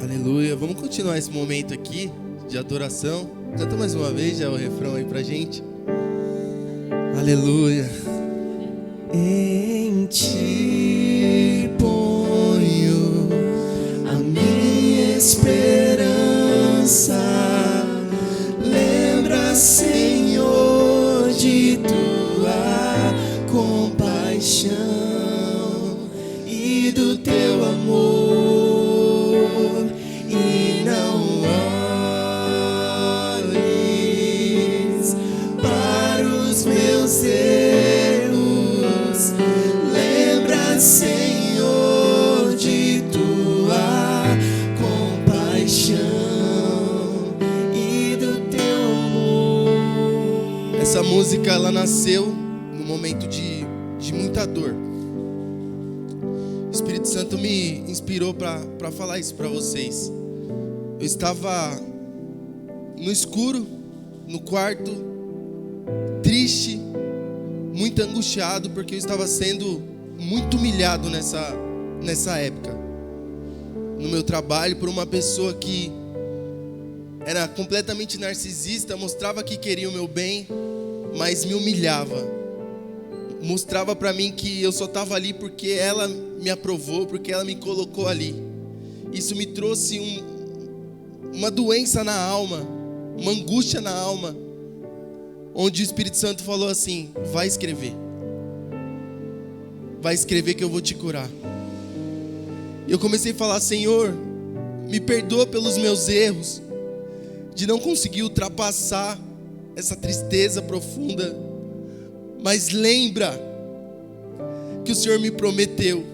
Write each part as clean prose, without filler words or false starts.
Aleluia. Vamos continuar esse momento aqui de adoração. Canta mais uma vez já o refrão aí pra gente. Aleluia. Em ti ponho a minha esperança. Lembra, Senhor, de tua compaixão e do teu amor, e não olhes para os meus erros. Lembra, Senhor, de tua compaixão e do teu amor. Essa música, ela nasceu no momento de muita dor. O Espírito Santo me inspirou para falar isso para vocês. Eu estava no escuro, no quarto, triste, muito angustiado, porque eu estava sendo muito humilhado nessa época. No meu trabalho, por uma pessoa que era completamente narcisista, mostrava que queria o meu bem, mas me humilhava. Mostrava para mim que eu só estava ali porque ela me aprovou, porque ela me colocou ali. Isso me trouxe uma doença na alma, uma angústia na alma, onde o Espírito Santo falou assim: vai escrever que eu vou te curar. E eu comecei a falar: Senhor, me perdoa pelos meus erros, de não conseguir ultrapassar essa tristeza profunda. Mas lembra que o Senhor me prometeu.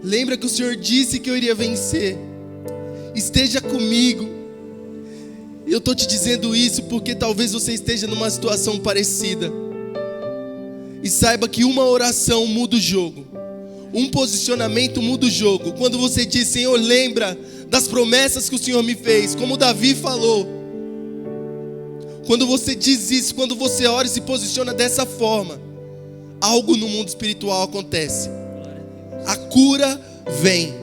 Lembra que o Senhor disse que eu iria vencer. Esteja comigo. Eu estou te dizendo isso porque talvez você esteja numa situação parecida. E saiba que uma oração muda o jogo. Um posicionamento muda o jogo. Quando você diz: Senhor, lembra das promessas que o Senhor me fez, como Davi falou. Quando você diz isso, quando você ora e se posiciona dessa forma, algo no mundo espiritual acontece. A cura vem.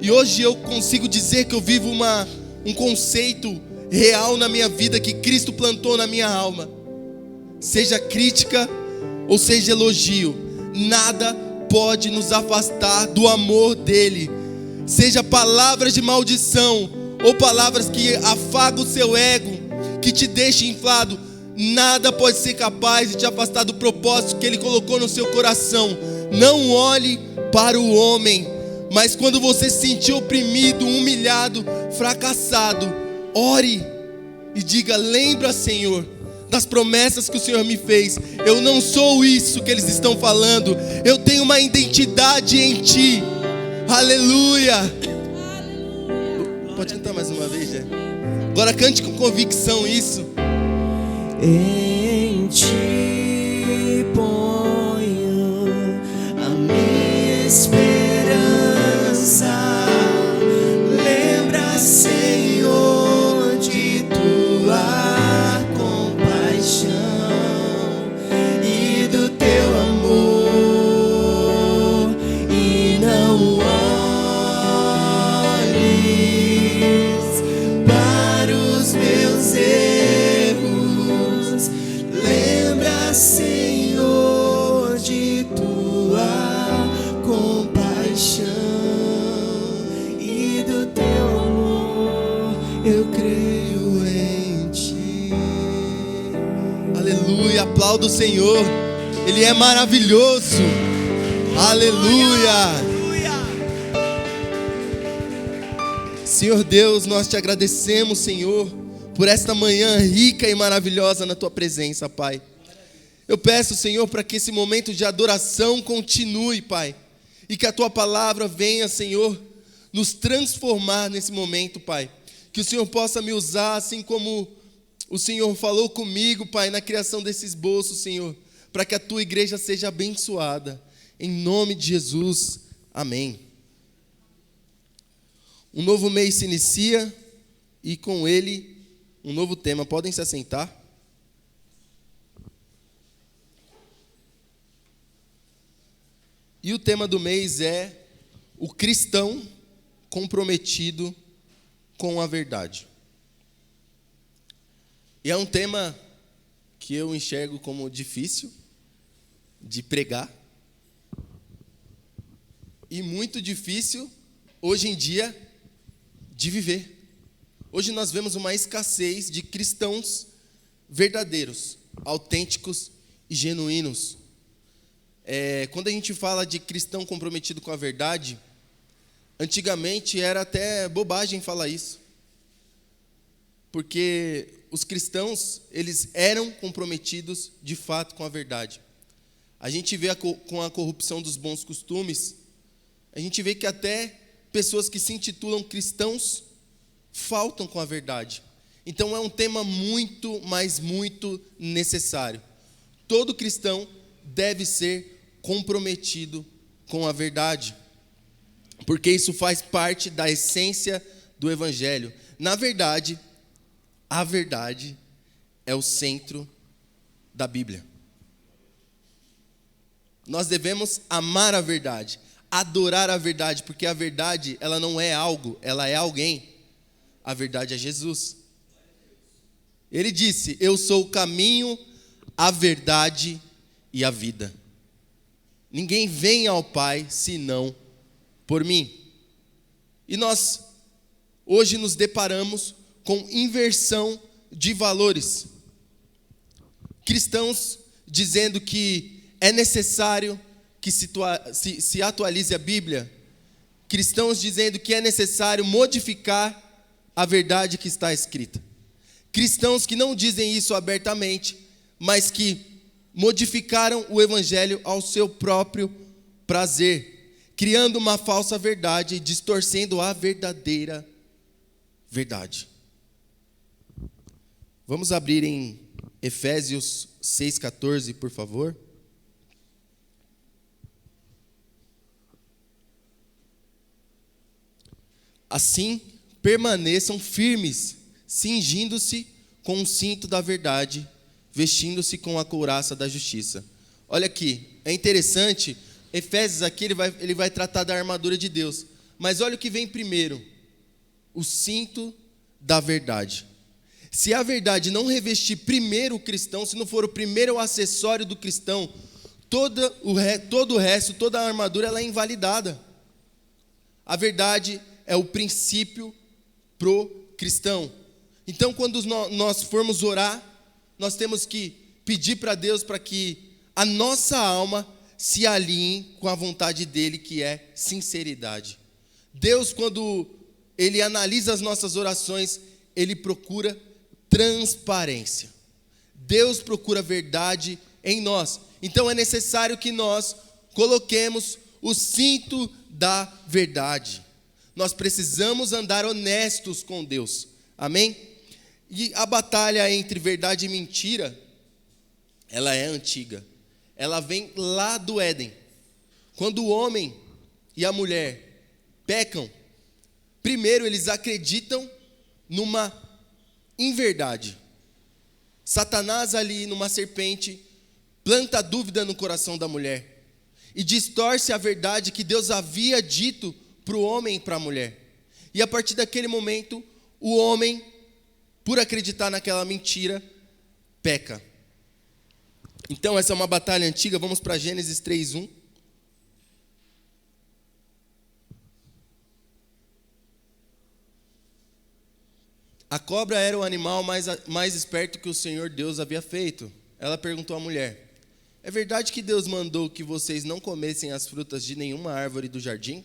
E hoje eu consigo dizer que eu vivo um conceito real na minha vida, que Cristo plantou na minha alma. Seja crítica ou seja elogio, nada pode nos afastar do amor dele. Seja palavras de maldição ou palavras que afagam o seu ego, que te deixa inflado, nada pode ser capaz de te afastar do propósito que ele colocou no seu coração. Não olhe para o homem, mas quando você se sentir oprimido, humilhado, fracassado, ore e diga: lembra, Senhor, das promessas que o Senhor me fez. Eu não sou isso que eles estão falando, eu tenho uma identidade em ti. Aleluia. Pode cantar mais uma vez, Jé? Agora cante com convicção isso. Em ti ponho a minha esperança. Lembra, Senhor, de tua compaixão e do teu amor, e não meus erros. Lembra, Senhor, de tua compaixão e do teu amor. Eu creio em ti. Aleluia, aplauda o Senhor, ele é maravilhoso. Aleluia. Senhor Deus, nós te agradecemos, Senhor, por esta manhã rica e maravilhosa na tua presença, Pai. Eu peço, Senhor, para que esse momento de adoração continue, Pai, e que a tua palavra venha, Senhor, nos transformar nesse momento, Pai. Que o Senhor possa me usar assim como o Senhor falou comigo, Pai, na criação desse esboço, Senhor, para que a tua igreja seja abençoada. Em nome de Jesus, amém. Um novo mês se inicia e com ele um novo tema. Podem se assentar. E o tema do mês é o cristão comprometido com a verdade. E é um tema que eu enxergo como difícil de pregar e muito difícil, hoje em dia, de viver. Hoje nós vemos uma escassez de cristãos verdadeiros, autênticos e genuínos. Quando a gente fala de cristão comprometido com a verdade, antigamente era até bobagem falar isso. Porque os cristãos, eles eram comprometidos de fato com a verdade. A gente vê com a corrupção dos bons costumes, a gente vê que até pessoas que se intitulam cristãos faltam com a verdade. Então é um tema muito, mas muito necessário. Todo cristão deve ser comprometido com a verdade, porque isso faz parte da essência do Evangelho. Na verdade, a verdade é o centro da Bíblia. Nós devemos amar a verdade, adorar a verdade, porque a verdade, ela não é algo, ela é alguém. A verdade é Jesus. Ele disse: eu sou o caminho, a verdade e a vida. Ninguém vem ao Pai senão por mim. E nós hoje nos deparamos com inversão de valores. Cristãos dizendo que é necessário que se atualize a Bíblia. Cristãos dizendo que é necessário modificar a verdade que está escrita. Cristãos que não dizem isso abertamente, mas que modificaram o Evangelho ao seu próprio prazer, criando uma falsa verdade e distorcendo a verdadeira verdade. Vamos abrir em Efésios 6,14, por favor. Assim, permaneçam firmes, cingindo-se com o cinto da verdade, vestindo-se com a couraça da justiça. Olha aqui, é interessante, Efésios aqui ele vai tratar da armadura de Deus. Mas olha o que vem primeiro, o cinto da verdade. Se a verdade não revestir primeiro o cristão, se não for o primeiro acessório do cristão, todo o resto, toda a armadura, ela é invalidada. A verdade é o princípio pro cristão. Então, quando nós formos orar, nós temos que pedir para Deus para que a nossa alma se alinhe com a vontade dele, que é sinceridade. Deus, quando ele analisa as nossas orações, ele procura transparência. Deus procura verdade em nós. Então é necessário que nós coloquemos o cinto da verdade. Nós precisamos andar honestos com Deus. Amém? E a batalha entre verdade e mentira, ela é antiga. Ela vem lá do Éden. Quando o homem e a mulher pecam, primeiro eles acreditam numa inverdade. Satanás ali numa serpente planta dúvida no coração da mulher e distorce a verdade que Deus havia dito para o homem e para a mulher. E a partir daquele momento, o homem, por acreditar naquela mentira, peca. Então essa é uma batalha antiga. Vamos para Gênesis 3:1. A cobra era o animal mais esperto que o Senhor Deus havia feito. Ela perguntou à mulher: é verdade que Deus mandou que vocês não comessem as frutas de nenhuma árvore do jardim?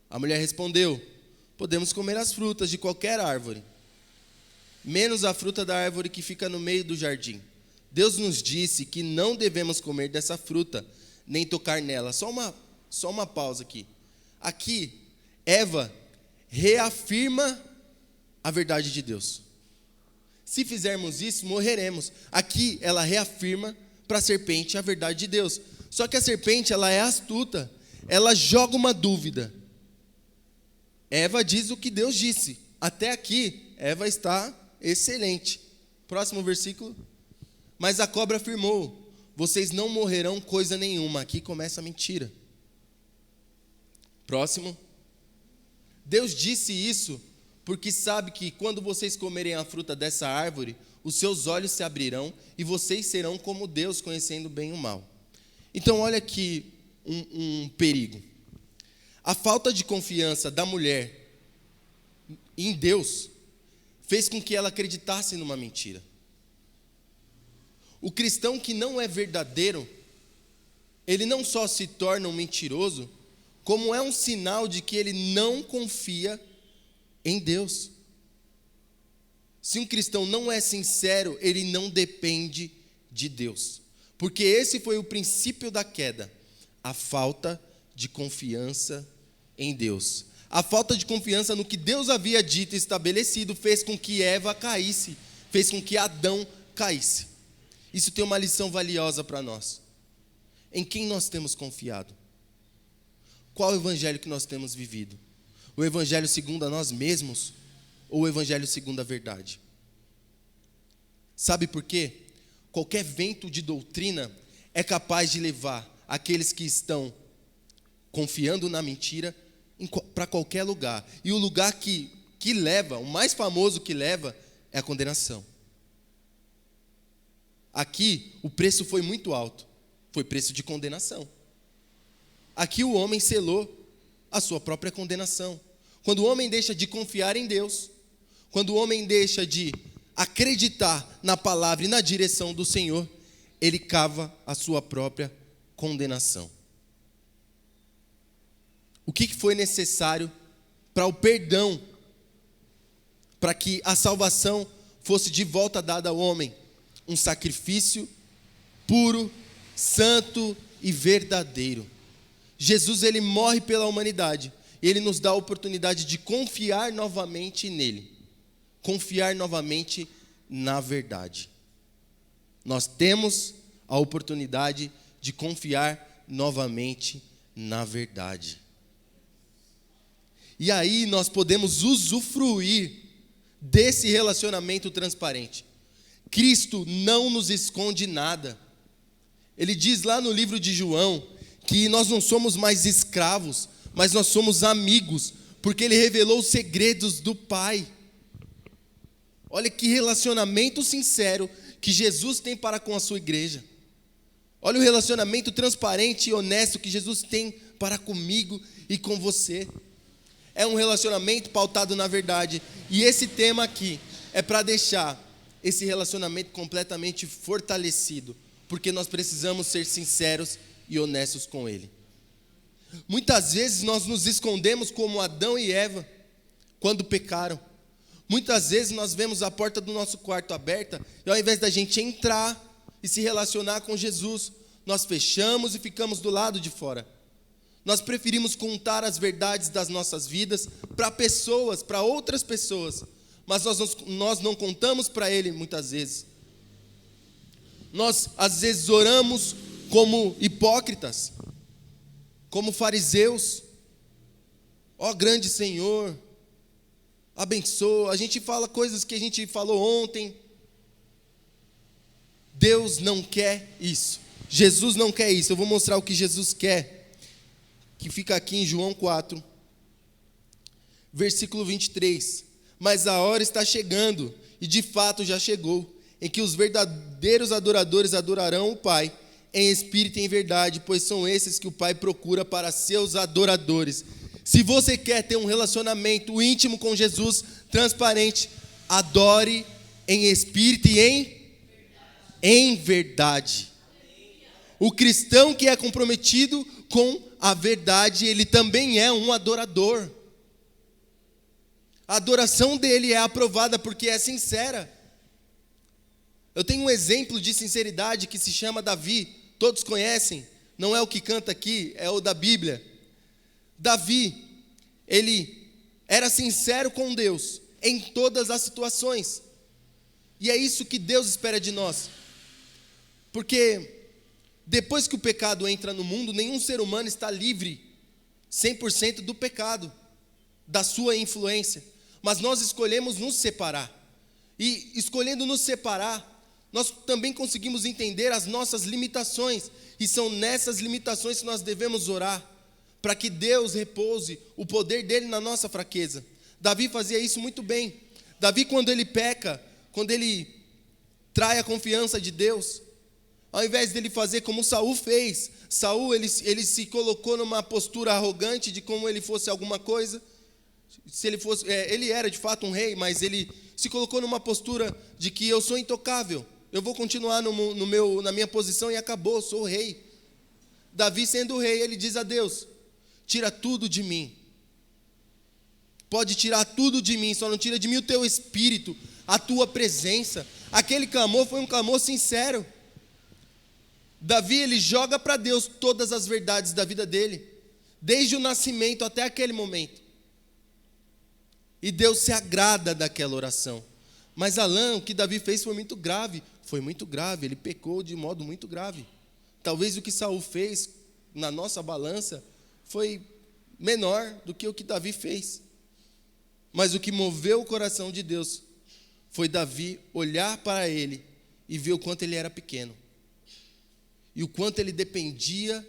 A mulher respondeu: podemos comer as frutas de qualquer árvore, menos a fruta da árvore que fica no meio do jardim. Deus nos disse que não devemos comer dessa fruta, nem tocar nela. Só uma pausa aqui. Aqui, Eva reafirma a verdade de Deus. Se fizermos isso, morreremos. Aqui, ela reafirma para a serpente a verdade de Deus. Só que a serpente, ela é astuta. Ela joga uma dúvida. Eva diz o que Deus disse. Até aqui, Eva está excelente. Próximo versículo. Mas a cobra afirmou: vocês não morrerão coisa nenhuma. Aqui começa a mentira. Próximo. Deus disse isso porque sabe que quando vocês comerem a fruta dessa árvore, os seus olhos se abrirão e vocês serão como Deus, conhecendo o bem e o mal. Então olha aqui um perigo. A falta de confiança da mulher em Deus fez com que ela acreditasse numa mentira. O cristão que não é verdadeiro, ele não só se torna um mentiroso, como é um sinal de que ele não confia em Deus. Se um cristão não é sincero, ele não depende de Deus. Porque esse foi o princípio da queda, a falta de confiança em Deus. A falta de confiança no que Deus havia dito e estabelecido fez com que Eva caísse, fez com que Adão caísse. Isso tem uma lição valiosa para nós. Em quem nós temos confiado? Qual o evangelho que nós temos vivido? O evangelho segundo a nós mesmos ou o evangelho segundo a verdade? Sabe por quê? Qualquer vento de doutrina é capaz de levar aqueles que estão confiando na mentira para qualquer lugar. E o lugar que leva, o mais famoso que leva, é a condenação. Aqui o preço foi muito alto, foi preço de condenação. Aqui o homem selou a sua própria condenação. Quando o homem deixa de confiar em Deus, quando o homem deixa de acreditar na palavra e na direção do Senhor, ele cava a sua própria condenação. O que foi necessário para o perdão, para que a salvação fosse de volta dada ao homem? Um sacrifício puro, santo e verdadeiro. Jesus, ele morre pela humanidade. E ele nos dá a oportunidade de confiar novamente nele. Confiar novamente na verdade. Nós temos a oportunidade de confiar novamente na verdade. E aí nós podemos usufruir desse relacionamento transparente. Cristo não nos esconde nada. Ele diz lá no livro de João que nós não somos mais escravos, mas nós somos amigos, porque Ele revelou os segredos do Pai. Olha que relacionamento sincero que Jesus tem para com a sua igreja. Olha o relacionamento transparente e honesto que Jesus tem para comigo e com você. É um relacionamento pautado na verdade. E esse tema aqui é para deixar esse relacionamento completamente fortalecido, porque nós precisamos ser sinceros e honestos com Ele. Muitas vezes nós nos escondemos como Adão e Eva quando pecaram. Muitas vezes nós vemos a porta do nosso quarto aberta e ao invés da gente entrar e se relacionar com Jesus, nós fechamos e ficamos do lado de fora. Nós preferimos contar as verdades das nossas vidas para pessoas, para outras pessoas, mas nós não contamos para Ele muitas vezes. Nós às vezes oramos como hipócritas, como fariseus. Ó grande Senhor, abençoa. A gente fala coisas que a gente falou ontem. Deus não quer isso. Jesus não quer isso. Eu vou mostrar o que Jesus quer, que fica aqui em João 4, versículo 23. Mas a hora está chegando, e de fato já chegou, em que os verdadeiros adoradores adorarão o Pai em espírito e em verdade, pois são esses que o Pai procura para seus adoradores. Se você quer ter um relacionamento íntimo com Jesus, transparente, adore em espírito e em verdade. O cristão que é comprometido com a verdade, ele também é um adorador. A adoração dele é aprovada porque é sincera. Eu tenho um exemplo de sinceridade que se chama Davi. Todos conhecem, não é o que canta aqui, é o da Bíblia. Davi, ele era sincero com Deus em todas as situações. E é isso que Deus espera de nós. Porque depois que o pecado entra no mundo, nenhum ser humano está livre 100% do pecado, da sua influência. Mas nós escolhemos nos separar. E escolhendo nos separar, nós também conseguimos entender as nossas limitações. E são nessas limitações que nós devemos orar, para que Deus repouse o poder dele na nossa fraqueza. Davi fazia isso muito bem. Davi, quando ele peca, quando ele trai a confiança de Deus, ao invés dele fazer como Saul fez, Saul ele se colocou numa postura arrogante de como ele fosse alguma coisa. Se ele fosse, ele era de fato um rei, mas ele se colocou numa postura de que eu sou intocável, eu vou continuar na minha posição e acabou, sou o rei. Davi, sendo o rei, ele diz a Deus: tira tudo de mim, pode tirar tudo de mim, só não tira de mim o teu espírito, a tua presença. Aquele clamor foi um clamor sincero. Davi, ele joga para Deus todas as verdades da vida dele, desde o nascimento até aquele momento. E Deus se agrada daquela oração. Mas Alan, o que Davi fez foi muito grave, ele pecou de modo muito grave. Talvez o que Saul fez na nossa balança foi menor do que o que Davi fez. Mas o que moveu o coração de Deus foi Davi olhar para ele e ver o quanto ele era pequeno. E o quanto ele dependia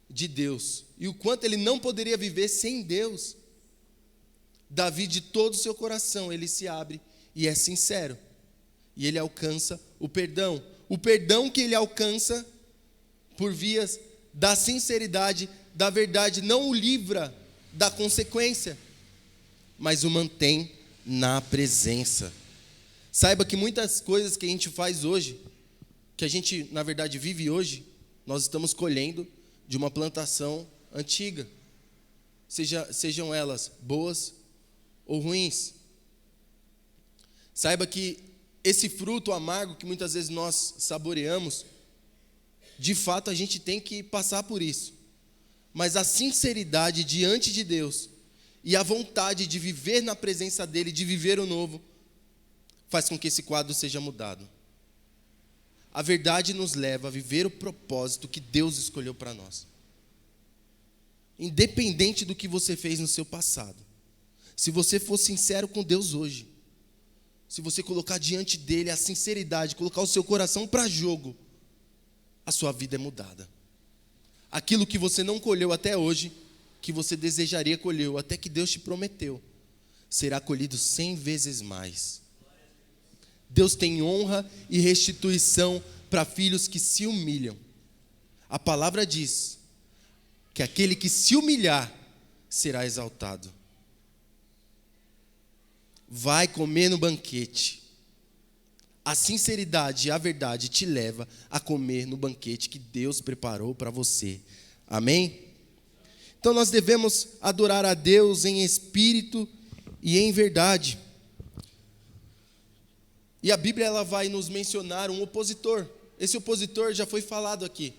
de Deus. E o quanto ele não poderia viver sem Deus. Davi, de todo o seu coração, ele se abre e é sincero. E ele alcança o perdão. O perdão que ele alcança por vias da sinceridade, da verdade, não o livra da consequência, mas o mantém na presença. Saiba que muitas coisas que a gente faz hoje, que a gente, na verdade, vive hoje, nós estamos colhendo de uma plantação antiga. Sejam elas boas ou ruins. Saiba que esse fruto amargo que muitas vezes nós saboreamos, de fato a gente tem que passar por isso. Mas a sinceridade diante de Deus e a vontade de viver na presença dEle, de viver o novo, faz com que esse quadro seja mudado. A verdade nos leva a viver o propósito que Deus escolheu para nós. Independente do que você fez no seu passado, se você for sincero com Deus hoje, se você colocar diante dEle a sinceridade, colocar o seu coração para jogo, a sua vida é mudada. Aquilo que você não colheu até hoje, que você desejaria colher, até que Deus te prometeu, será colhido 100 vezes mais. Deus tem honra e restituição para filhos que se humilham. A palavra diz que aquele que se humilhar será exaltado. Vai comer no banquete. A sinceridade e a verdade te leva a comer no banquete que Deus preparou para você. Amém? Então nós devemos adorar a Deus em espírito e em verdade. E a Bíblia ela vai nos mencionar um opositor. Esse opositor já foi falado aqui.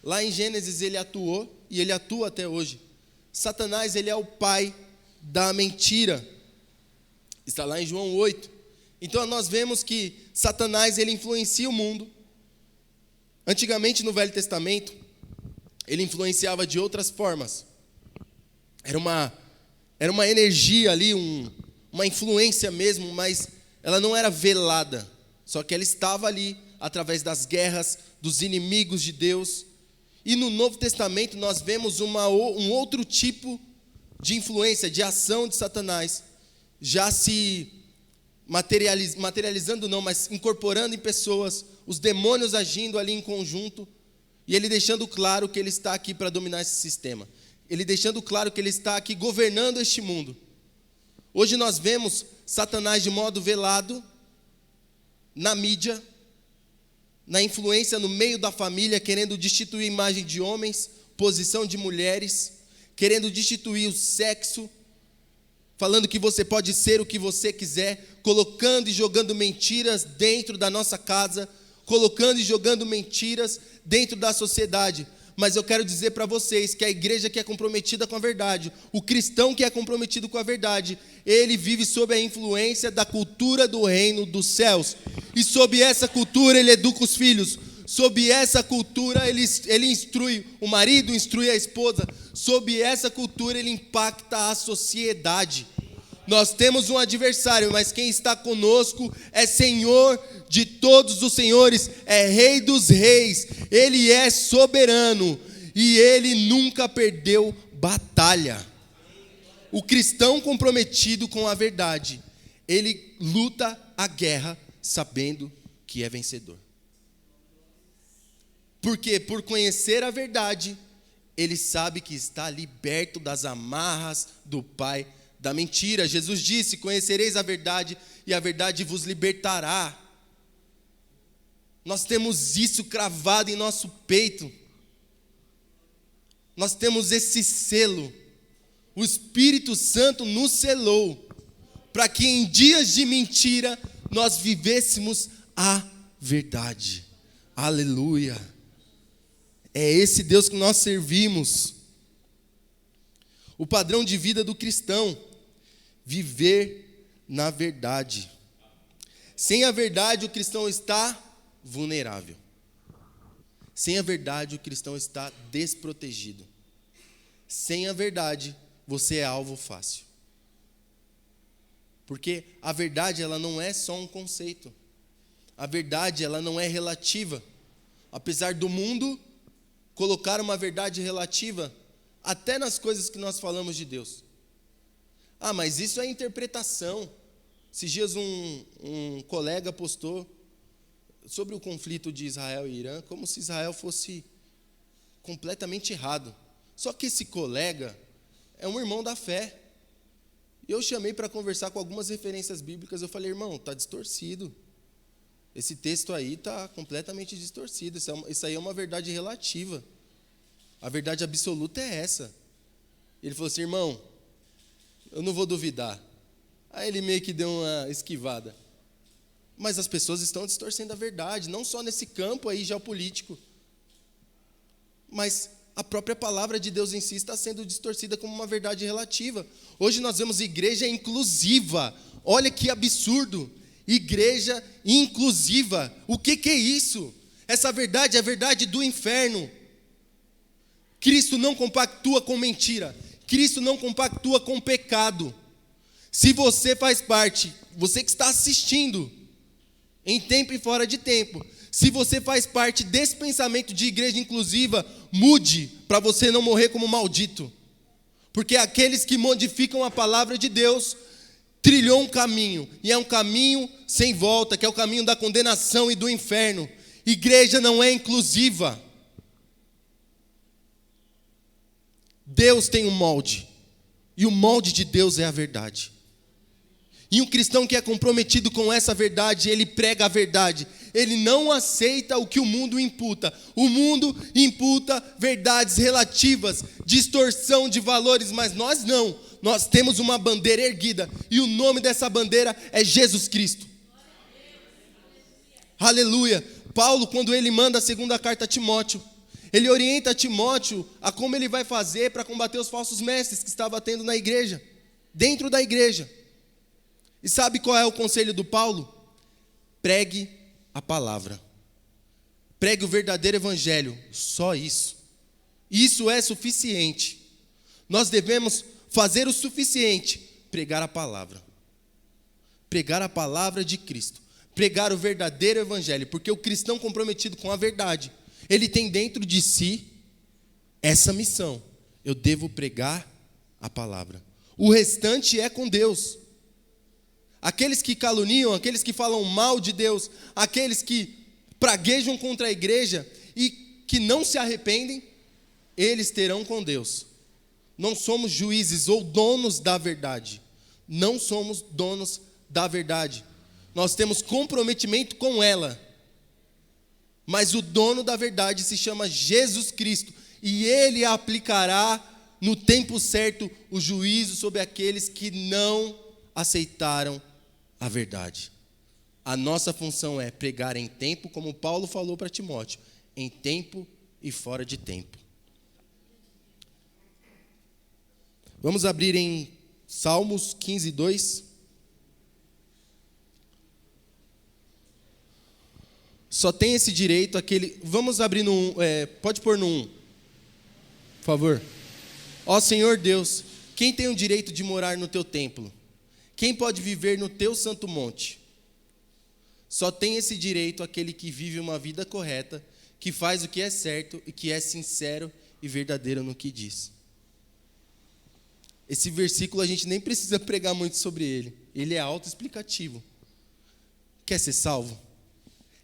Lá em Gênesis ele atuou e ele atua até hoje. Satanás, ele é o pai da mentira. Está lá em João 8. Então nós vemos que Satanás ele influencia o mundo. Antigamente no Velho Testamento, ele influenciava de outras formas. Era uma energia ali, uma influência mesmo, mas ela não era velada, só que ela estava ali através das guerras, dos inimigos de Deus. E no Novo Testamento nós vemos um outro tipo de influência, de ação de Satanás, já se materializando não, mas incorporando em pessoas, os demônios agindo ali em conjunto, e ele deixando claro que ele está aqui para dominar esse sistema. Ele deixando claro que ele está aqui governando este mundo. Hoje nós vemos Satanás de modo velado, na mídia, na influência no meio da família, querendo destituir a imagem de homens, posição de mulheres, querendo destituir o sexo, falando que você pode ser o que você quiser, colocando e jogando mentiras dentro da nossa casa, colocando e jogando mentiras dentro da sociedade. Mas eu quero dizer para vocês que a igreja que é comprometida com a verdade, o cristão que é comprometido com a verdade, ele vive sob a influência da cultura do reino dos céus. E sob essa cultura ele educa os filhos. Sob essa cultura ele instrui o marido, instrui a esposa. Sob essa cultura ele impacta a sociedade. Nós temos um adversário, mas quem está conosco é Senhor de todos os senhores, é Rei dos reis, Ele é soberano e Ele nunca perdeu batalha. O cristão comprometido com a verdade, ele luta a guerra sabendo que é vencedor. Porque por conhecer a verdade, ele sabe que está liberto das amarras do pai da mentira. Jesus disse: conhecereis a verdade e a verdade vos libertará. Nós temos isso cravado em nosso peito. Nós temos esse selo. O Espírito Santo nos selou para que em dias de mentira nós vivêssemos a verdade. Aleluia. É esse Deus que nós servimos. O padrão de vida do cristão: viver na verdade. Sem a verdade, o cristão está vulnerável. Sem a verdade, o cristão está desprotegido. Sem a verdade, você é alvo fácil. Porque a verdade, ela não é só um conceito. A verdade, ela não é relativa. Apesar do mundo colocar uma verdade relativa até nas coisas que nós falamos de Deus. Ah, mas isso é interpretação. Esses dias um colega postou sobre o conflito de Israel e Irã, como se Israel fosse completamente errado. Só que esse colega é um irmão da fé. Eu chamei para conversar com algumas referências bíblicas. Eu falei: irmão, está distorcido. Esse texto aí está completamente distorcido. Isso aí é uma verdade relativa. A verdade absoluta é essa. Ele falou assim: irmão, eu não vou duvidar. Aí ele meio que deu uma esquivada. Mas as pessoas estão distorcendo a verdade, não só nesse campo aí geopolítico, mas a própria palavra de Deus em si está sendo distorcida como uma verdade relativa. Hoje nós vemos igreja inclusiva. Olha que absurdo. Igreja inclusiva. O que é isso? Essa verdade é a verdade do inferno. Cristo não compactua com mentira. Cristo não compactua com pecado. Se você faz parte, você que está assistindo, em tempo e fora de tempo, se você faz parte desse pensamento de igreja inclusiva, mude para você não morrer como maldito. Porque aqueles que modificam a palavra de Deus trilhou um caminho, e é um caminho sem volta, que é o caminho da condenação e do inferno. Igreja não é inclusiva. Deus tem um molde, e o molde de Deus é a verdade. E um cristão que é comprometido com essa verdade, ele prega a verdade. Ele não aceita o que o mundo imputa. O mundo imputa verdades relativas, distorção de valores, mas nós não. Nós temos uma bandeira erguida, e o nome dessa bandeira é Jesus Cristo. Aleluia. Paulo, quando ele manda a segunda carta a Timóteo, ele orienta Timóteo a como ele vai fazer para combater os falsos mestres que estava tendo na igreja, dentro da igreja. E sabe qual é o conselho do Paulo? Pregue a palavra. Pregue o verdadeiro evangelho. Só isso. Isso é suficiente. Nós devemos fazer o suficiente. Pregar a palavra. Pregar a palavra de Cristo. Pregar o verdadeiro evangelho. Porque o cristão comprometido com a verdade, ele tem dentro de si essa missão. Eu devo pregar a palavra. O restante é com Deus. Aqueles que caluniam, aqueles que falam mal de Deus, aqueles que praguejam contra a igreja e que não se arrependem, eles terão com Deus. Não somos juízes ou donos da verdade. Não somos donos da verdade. Nós temos comprometimento com ela. Mas o dono da verdade se chama Jesus Cristo. E Ele aplicará no tempo certo o juízo sobre aqueles que não aceitaram a verdade. A nossa função é pregar em tempo, como Paulo falou para Timóteo, em tempo e fora de tempo. Vamos abrir em Salmos 15, 2. Só tem esse direito aquele... Vamos abrir no 1, pode pôr no 1, por favor. Ó Senhor Deus, quem tem o direito de morar no teu templo? Quem pode viver no teu santo monte? Só tem esse direito aquele que vive uma vida correta, que faz o que é certo e que é sincero e verdadeiro no que diz. Esse versículo a gente nem precisa pregar muito sobre ele. Ele é autoexplicativo. Quer ser salvo?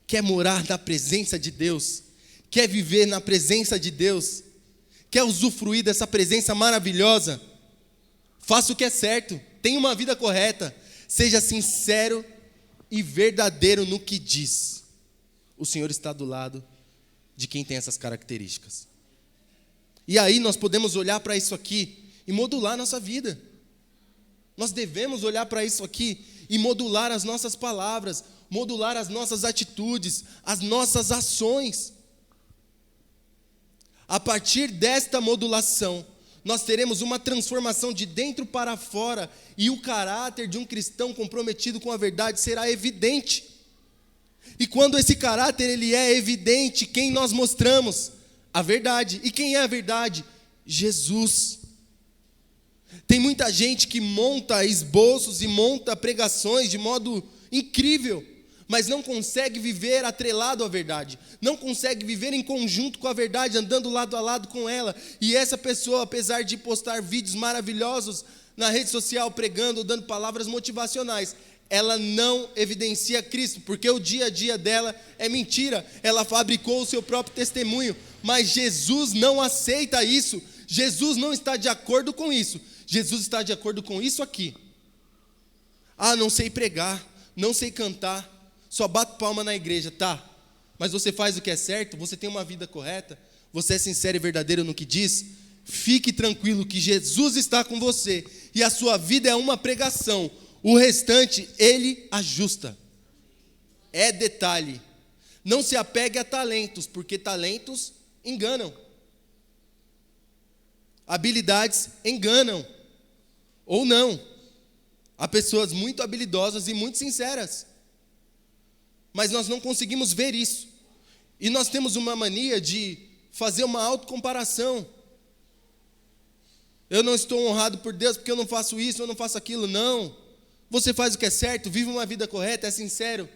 Quer morar na presença de Deus? Quer viver na presença de Deus? Quer usufruir dessa presença maravilhosa? Faça o que é certo. Tenha uma vida correta. Seja sincero e verdadeiro no que diz. O Senhor está do lado de quem tem essas características. E aí nós podemos olhar para isso aqui e modular nossa vida. Nós devemos olhar para isso aqui e modular as nossas palavras, modular as nossas atitudes, as nossas ações. A partir desta modulação, nós teremos uma transformação de dentro para fora e o caráter de um cristão comprometido com a verdade será evidente. E quando esse caráter ele é evidente, quem nós mostramos? A verdade. E quem é a verdade? Jesus. Tem muita gente que monta esboços e monta pregações de modo incrível, mas não consegue viver atrelado à verdade, não consegue viver em conjunto com a verdade, andando lado a lado com ela. E essa pessoa, apesar de postar vídeos maravilhosos na rede social, pregando, dando palavras motivacionais, ela não evidencia Cristo, porque o dia a dia dela é mentira, ela fabricou o seu próprio testemunho, mas Jesus não aceita isso, Jesus não está de acordo com isso, Jesus está de acordo com isso aqui. Ah, não sei pregar, não sei cantar, só bato palma na igreja, tá, mas você faz o que é certo, você tem uma vida correta, você é sincero e verdadeiro no que diz, fique tranquilo que Jesus está com você, e a sua vida é uma pregação. O restante, ele ajusta. É detalhe. Não se apegue a talentos, porque talentos enganam. Habilidades enganam. Ou não. Há pessoas muito habilidosas e muito sinceras. Mas nós não conseguimos ver isso. E nós temos uma mania de fazer uma autocomparação. Eu não estou honrado por Deus porque eu não faço isso, eu não faço aquilo. Não. Você faz o que é certo, vive uma vida correta, é sincero,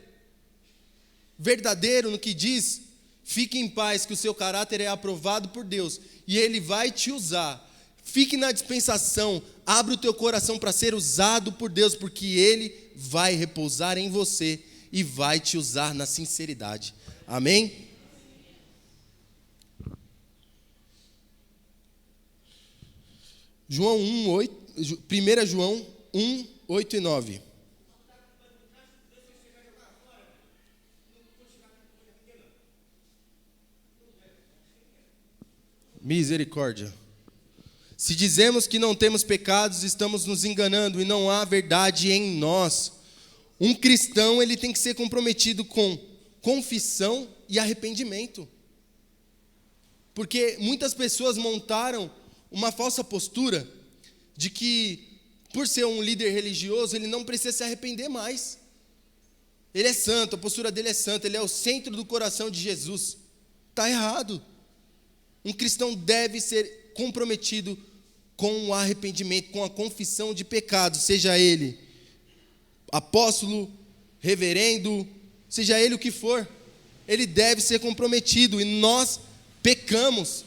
verdadeiro no que diz, fique em paz que o seu caráter é aprovado por Deus e Ele vai te usar. Fique na dispensação, abra o teu coração para ser usado por Deus, porque Ele vai repousar em você e vai te usar na sinceridade. Amém? João 1 João 1, 8 e 9. Misericórdia. Se dizemos que não temos pecados, estamos nos enganando e não há verdade em nós. Um cristão, ele tem que ser comprometido com confissão e arrependimento. Porque muitas pessoas montaram uma falsa postura de que por ser um líder religioso, ele não precisa se arrepender mais. Ele é santo, a postura dele é santa, ele é o centro do coração de Jesus. Está errado. Um cristão deve ser comprometido com o arrependimento, com a confissão de pecados, seja ele apóstolo, reverendo, seja ele o que for. Ele deve ser comprometido, e nós pecamos,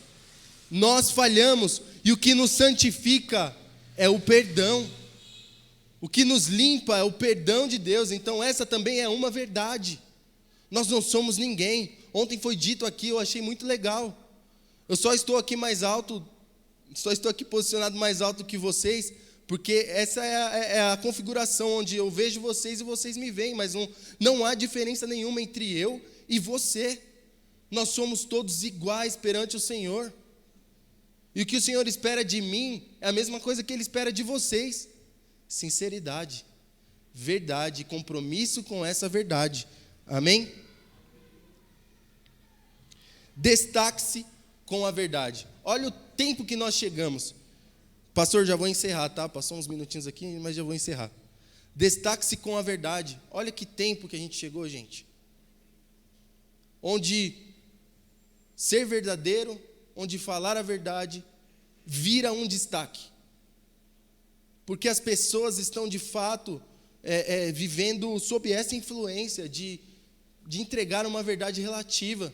nós falhamos, e o que nos santifica é o perdão. O que nos limpa é o perdão de Deus. Então essa também é uma verdade. Nós não somos ninguém. Ontem foi dito aqui, eu achei muito legal. Eu só estou aqui mais alto, só estou aqui posicionado mais alto que vocês, porque essa é a configuração onde eu vejo vocês e vocês me veem, mas não há diferença nenhuma entre eu e você. Nós somos todos iguais perante o Senhor. E o que o Senhor espera de mim é a mesma coisa que Ele espera de vocês. Sinceridade, verdade, compromisso com essa verdade. Amém? Destaque-se com a verdade. Olha o tempo que nós chegamos. Pastor, já vou encerrar, tá? Passou uns minutinhos aqui, mas já vou encerrar. Destaque-se com a verdade. Olha que tempo que a gente chegou, gente. Onde ser verdadeiro, onde falar a verdade, vira um destaque. Porque as pessoas estão de fato vivendo sob essa influência de entregar uma verdade relativa,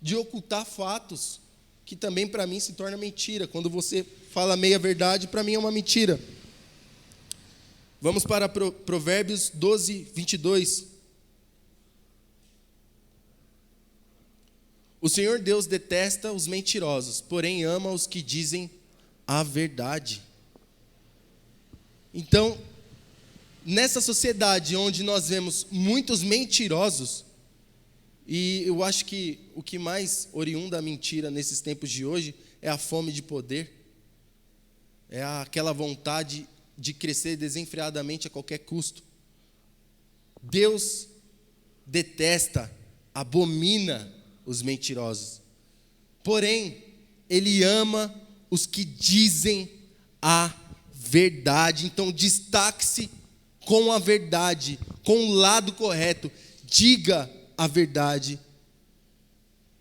de ocultar fatos, que também para mim se torna mentira. Quando você fala meia verdade, para mim é uma mentira. Vamos para Provérbios 12, 22. O Senhor Deus detesta os mentirosos, porém ama os que dizem a verdade. Então, nessa sociedade onde nós vemos muitos mentirosos, e eu acho que o que mais oriunda a mentira nesses tempos de hoje é a fome de poder, é aquela vontade de crescer desenfreadamente a qualquer custo. Deus detesta, abomina os mentirosos, porém, Ele ama os que dizem a verdade. Então, destaque-se com a verdade, com o lado correto, diga a verdade,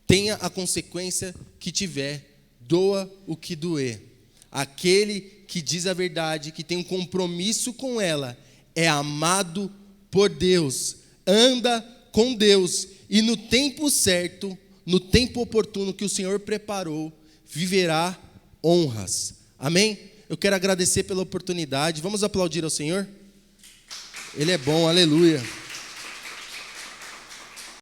tenha a consequência que tiver, doa o que doer. Aquele que diz a verdade, que tem um compromisso com ela, é amado por Deus, anda com Deus, e no tempo certo, no tempo oportuno que o Senhor preparou, viverá honras. Amém? Eu quero agradecer pela oportunidade. Vamos aplaudir ao Senhor? Ele é bom, aleluia.